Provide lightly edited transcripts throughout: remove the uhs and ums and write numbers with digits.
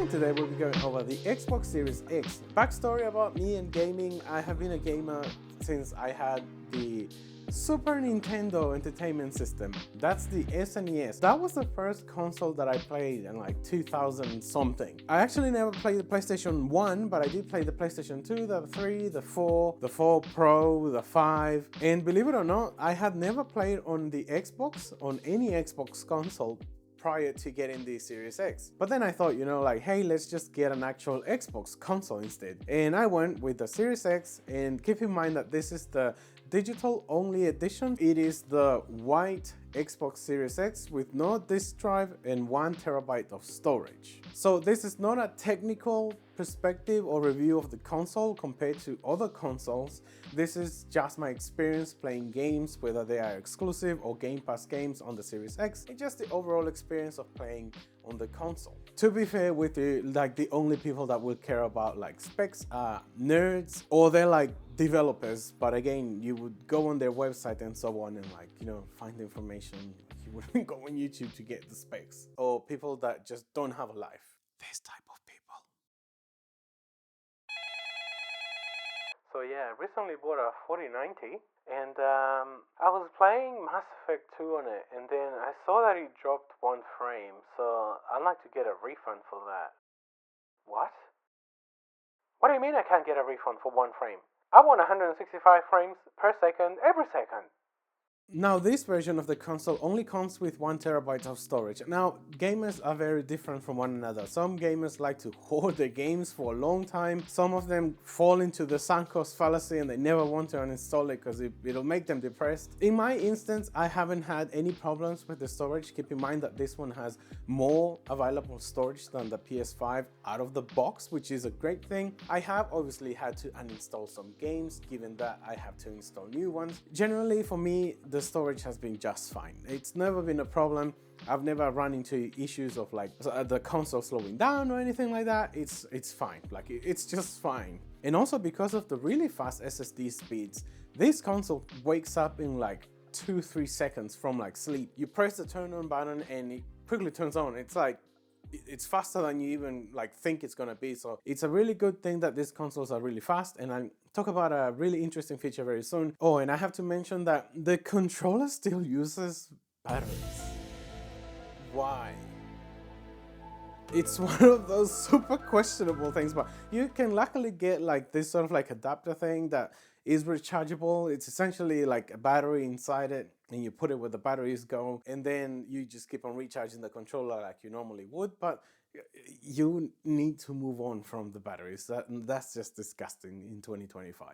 and today we'll be going over the Xbox Series X. Backstory about me and gaming: I have been a gamer since I had the Super Nintendo Entertainment System. That's the SNES. That was the first console that I played in like 2000 something. I actually never played the PlayStation 1, but I did play the PlayStation 2, the 3, the 4, the 4 Pro, the 5. And believe it or not, I had never played on the Xbox, on any Xbox console, prior to getting the Series X. But then I thought, like, hey, let's just get an actual Xbox console instead. And I went with the Series X, and keep in mind that this is the digital only edition. It is the white Xbox Series X with no disk drive and 1 terabyte of storage. So this is not a technical perspective or review of the console compared to other consoles. This is just my experience playing games, whether they are exclusive or Game Pass games on the Series X, and just the overall experience of playing on the console. To be fair with you, like, the only people that will care about like specs are nerds, or they're like developers, but again, you would go on their website and so on and find information. You wouldn't go on YouTube to get the specs. Or people that just don't have a life. This type of people. So yeah, I recently bought a 4090 and I was playing Mass Effect 2 on it, and then I saw that it dropped 1 frame, so I'd like to get a refund for that. What? What do you mean I can't get a refund for 1 frame? I want 165 frames per second every second. Now, this version of the console only comes with 1 terabyte of storage. Now, gamers are very different from one another. Some gamers like to hoard their games for a long time. Some of them fall into the sunk cost fallacy and they never want to uninstall it because it'll make them depressed. In my instance, I haven't had any problems with the storage. Keep in mind that this one has more available storage than the PS5 out of the box, which is a great thing. I have obviously had to uninstall some games, given that I have to install new ones. Generally, for me, the storage has been just fine. It's never been a problem. I've never run into issues of like the console slowing down or anything like that. It's fine. Like, it's just fine. And also because of the really fast SSD speeds, this console wakes up in like 2-3 seconds from like sleep. You press the turn on button and it quickly turns on. It's like, it's faster than you even like think it's gonna be. So it's a really good thing that these consoles are really fast, and I'll talk about a really interesting feature very soon. Oh, and I have to mention that the controller still uses batteries. Why? It's one of those super questionable things, but you can luckily get like this sort of like adapter thing that is rechargeable. It's essentially like a battery inside it, and you put it where the batteries go, and then you just keep on recharging the controller like you normally would. But you need to move on from the batteries. That's just disgusting in 2025.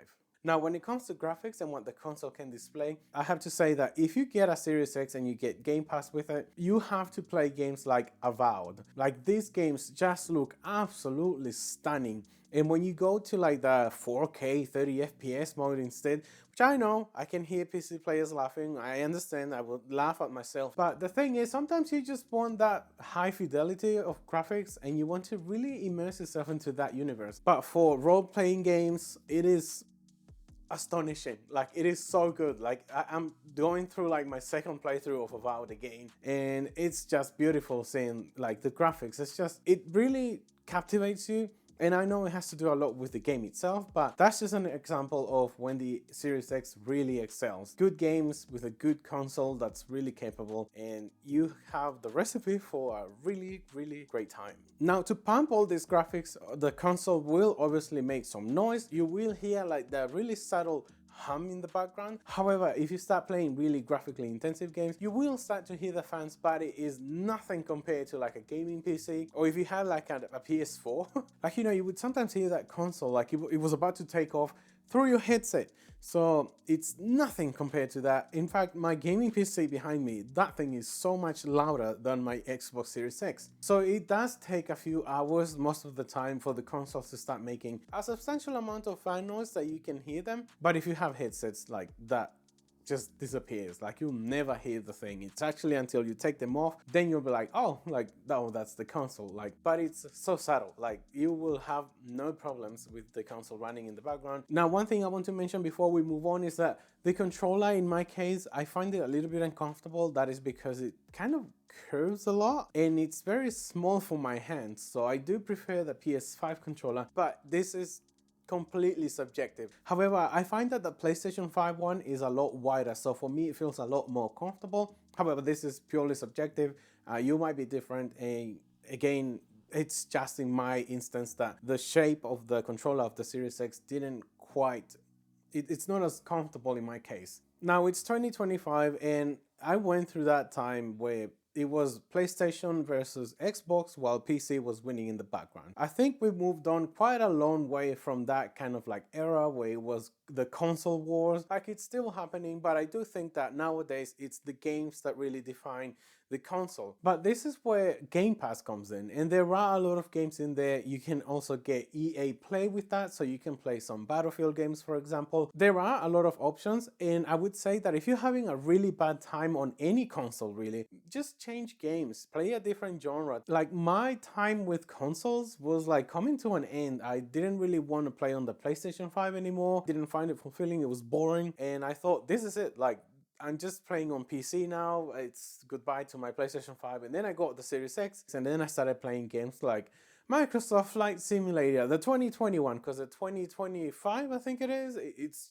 Now, when it comes to graphics and what the console can display, I have to say that if you get a Series X and you get Game Pass with it, you have to play games like Avowed. Like, these games just look absolutely stunning. And when you go to like the 4K 30 FPS mode instead, which I know I can hear PC players laughing, I understand, I would laugh at myself. But the thing is, sometimes you just want that high fidelity of graphics and you want to really immerse yourself into that universe. But for role-playing games, it is astonishing. Like, it is so good. Like, I'm going through like my second playthrough of Avowed again, and it's just beautiful seeing like the graphics. It really captivates you. And I know it has to do a lot with the game itself, but that's just an example of when the Series X really excels. Good games with a good console that's really capable, and you have the recipe for a really, really great time. Now, to pump all these graphics, the console will obviously make some noise. You will hear like the really subtle hum in the background. However, if you start playing really graphically intensive games, you will start to hear the fans, but it is nothing compared to like a gaming PC, or if you have like a PS4. Like, you would sometimes hear that console like it was about to take off through your headset. So it's nothing compared to that. In fact, my gaming PC behind me, that thing is so much louder than my Xbox Series X. So it does take a few hours most of the time for the consoles to start making a substantial amount of fan noise that you can hear them. But if you have headsets like that just disappears. Like you'll never hear the thing. It's actually until you take them off, then you'll be like, oh, like, oh, that's the console. Like, but it's so subtle. Like you will have no problems with the console running in the background. Now, one thing I want to mention before we move on is that the controller, in my case, I find it a little bit uncomfortable. That is because it kind of curves a lot and it's very small for my hands. So I do prefer the PS5 controller, but this is completely subjective. However, I find that the PlayStation 5 one is a lot wider, so for me it feels a lot more comfortable. However, this is purely subjective. You might be different, and again, it's just in my instance that the shape of the controller of the Series X didn't quite, it's not as comfortable in my case. Now it's 2025 and I went through that time where it was PlayStation versus Xbox while PC was winning in the background. I think we moved on quite a long way from that kind of like era where it was the console wars. Like it's still happening, but I do think that nowadays it's the games that really define the console. But this is where Game Pass comes in, and there are a lot of games in there. You can also get EA Play with that, so you can play some Battlefield games, for example. There are a lot of options, and I would say that if you're having a really bad time on any console, really, just change games, play a different genre. Like my time with consoles was like coming to an end. I didn't really want to play on the PlayStation 5 anymore, didn't find it fulfilling, it was boring, and I thought, this is it, like I'm just playing on PC now. It's goodbye to my PlayStation 5. And then I got the Series X, and then I started playing games like Microsoft Flight Simulator, the 2021, because the 2025, I think it is,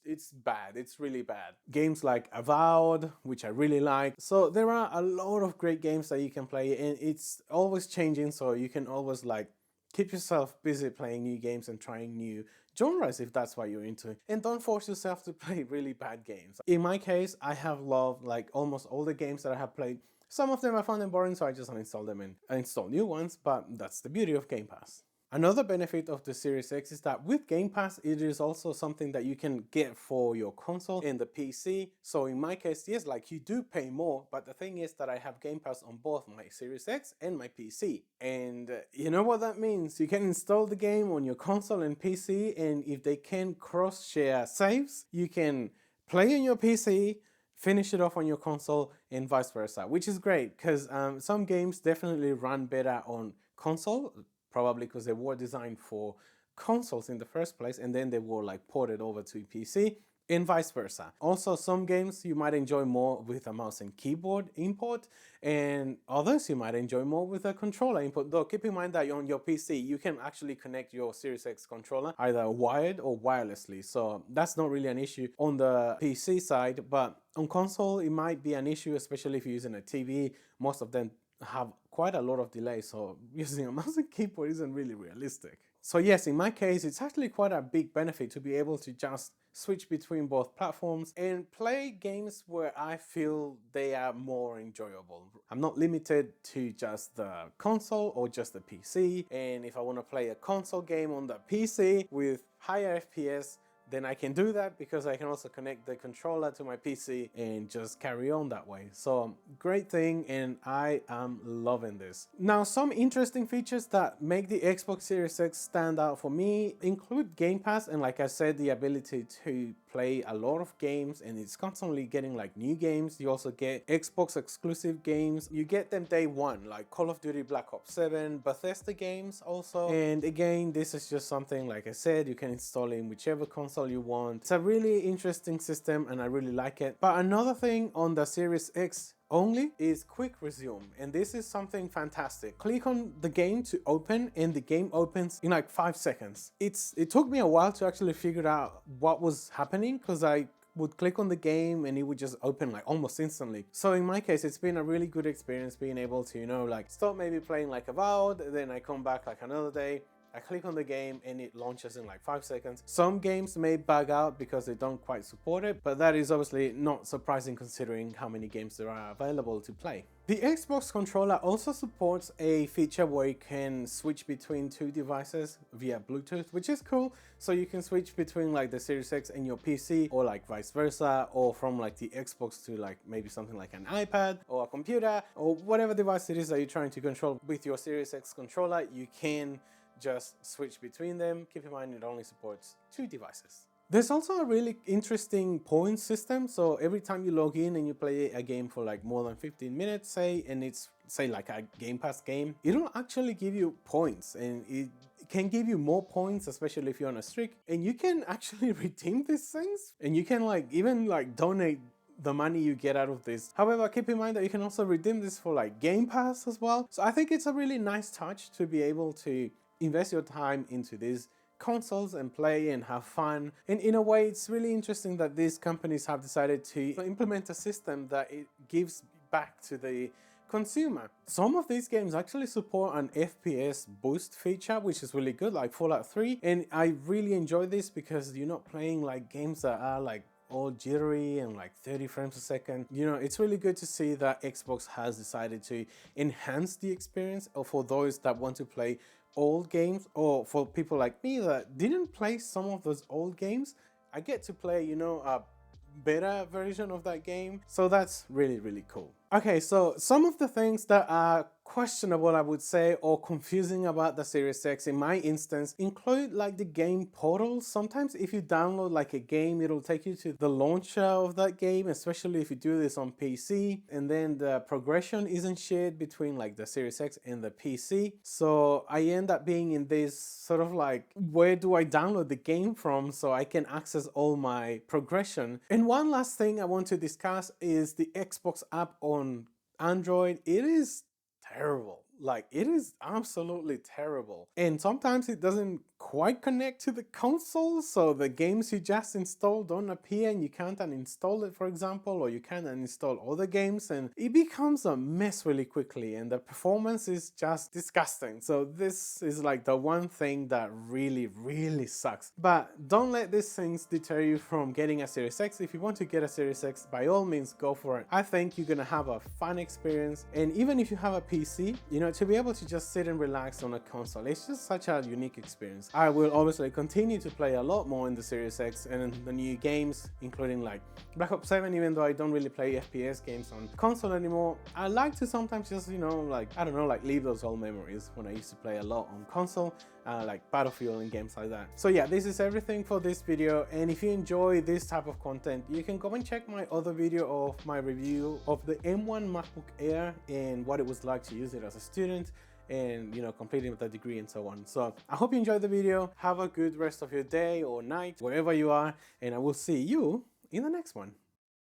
it's bad. It's really bad. Games like Avowed, which I really like. So there are a lot of great games that you can play, and it's always changing, so you can always like keep yourself busy playing new games and trying new genres if that's what you're into. And don't force yourself to play really bad games. In my case, I have loved like almost all the games that I have played. Some of them I found them boring, so I just uninstalled them and install new ones, but that's the beauty of Game Pass. Another benefit of the Series X is that with Game Pass, it is also something that you can get for your console and the PC. So in my case, yes, like you do pay more, but the thing is that I have Game Pass on both my Series X and my PC. And you know what that means? You can install the game on your console and PC, and if they can cross-share saves, you can play on your PC, finish it off on your console, and vice versa, which is great because some games definitely run better on console, probably because they were designed for consoles in the first place, and then they were like ported over to PC, and vice versa. Also, some games you might enjoy more with a mouse and keyboard input, and others you might enjoy more with a controller input. Though keep in mind that on your PC you can actually connect your Series X controller either wired or wirelessly, so that's not really an issue on the PC side. But on console it might be an issue, especially if you're using a TV. Most of them have quite a lot of delay, so using a mouse and keyboard isn't really realistic. So yes, in my case, it's actually quite a big benefit to be able to just switch between both platforms and play games where I feel they are more enjoyable. I'm not limited to just the console or just the PC, and if I want to play a console game on the PC with higher FPS, then I can do that because I can also connect the controller to my PC and just carry on that way. So great thing, and I am loving this. Now, some interesting features that make the Xbox Series X stand out for me include Game Pass, and like I said, the ability to play a lot of games, and it's constantly getting like new games. You also get Xbox exclusive games. You get them day one, like Call of Duty Black Ops 7, Bethesda games also. And again, this is just something, like I said, you can install in whichever console you want. It's a really interesting system and I really like it. But another thing on the Series X only is quick resume, and this is something fantastic. Click on the game to open and the game opens in like 5 seconds. It took me a while to actually figure out what was happening because I would click on the game and it would just open like almost instantly. So in my case, it's been a really good experience being able to, you know, like stop maybe playing like Avowed, then I come back like another day, I click on the game and it launches in like 5 seconds. Some games may bug out because they don't quite support it, but that is obviously not surprising considering how many games there are available to play. The Xbox controller also supports a feature where you can switch between two devices via Bluetooth, which is cool. So you can switch between like the Series X and your PC, or like vice versa, or from like the Xbox to like maybe something like an iPad or a computer or whatever device it is that you're trying to control with your Series X controller. You can just switch between them. Keep in mind it only supports two devices. There's also a really interesting point system. So every time you log in and you play a game for like more than 15 minutes, say, and it's say like a Game Pass game, it'll actually give you points, and it can give you more points, especially if you're on a streak, and you can actually redeem these things, and you can like even like donate the money you get out of this. However, keep in mind that you can also redeem this for like Game Pass as well. So I think it's a really nice touch to be able to invest your time into these consoles and play and have fun. And in a way, it's really interesting that these companies have decided to implement a system that it gives back to the consumer. Some of these games actually support an FPS boost feature, which is really good, like Fallout 3. And I really enjoy this because you're not playing like games that are like all jittery and like 30 frames a second. You know, it's really good to see that Xbox has decided to enhance the experience for those that want to play old games, or for people like me that didn't play some of those old games. I get to play, you know, a better version of that game. So that's really, really cool. Okay, so some of the things that are questionable, I would say, or confusing about the Series X in my instance include like the game portal. Sometimes if you download like a game, it'll take you to the launcher of that game, especially if you do this on PC, and then the progression isn't shared between like the Series X and the PC. So I end up being in this sort of like, where do I download the game from so I can access all my progression? And one last thing I want to discuss is the Xbox app on Android. It is terrible. Like, it is absolutely terrible. And sometimes it doesn't quite connect to the console, so the games you just installed don't appear and you can't uninstall it, for example, or you can't uninstall other games, and it becomes a mess really quickly, and the performance is just disgusting. So this is like the one thing that really, really sucks. But don't let these things deter you from getting a Series X. If you want to get a Series X, by all means, go for it. I think you're gonna have a fun experience, and even if you have a PC, you know, to be able to just sit and relax on a console, it's just such a unique experience. I will obviously continue to play a lot more in the Series X and in the new games, including like Black Ops 7, even though I don't really play FPS games on console anymore. I like to sometimes just, you know, like, I don't know, like leave those old memories when I used to play a lot on console, like Battlefield and games like that. So yeah, this is everything for this video, and if you enjoy this type of content, you can go and check my other video of my review of the M1 MacBook Air and what it was like to use it as a student, and, you know, completing with a degree and so on. So I hope you enjoyed the video. Have a good rest of your day or night, wherever you are, and I will see you in the next one.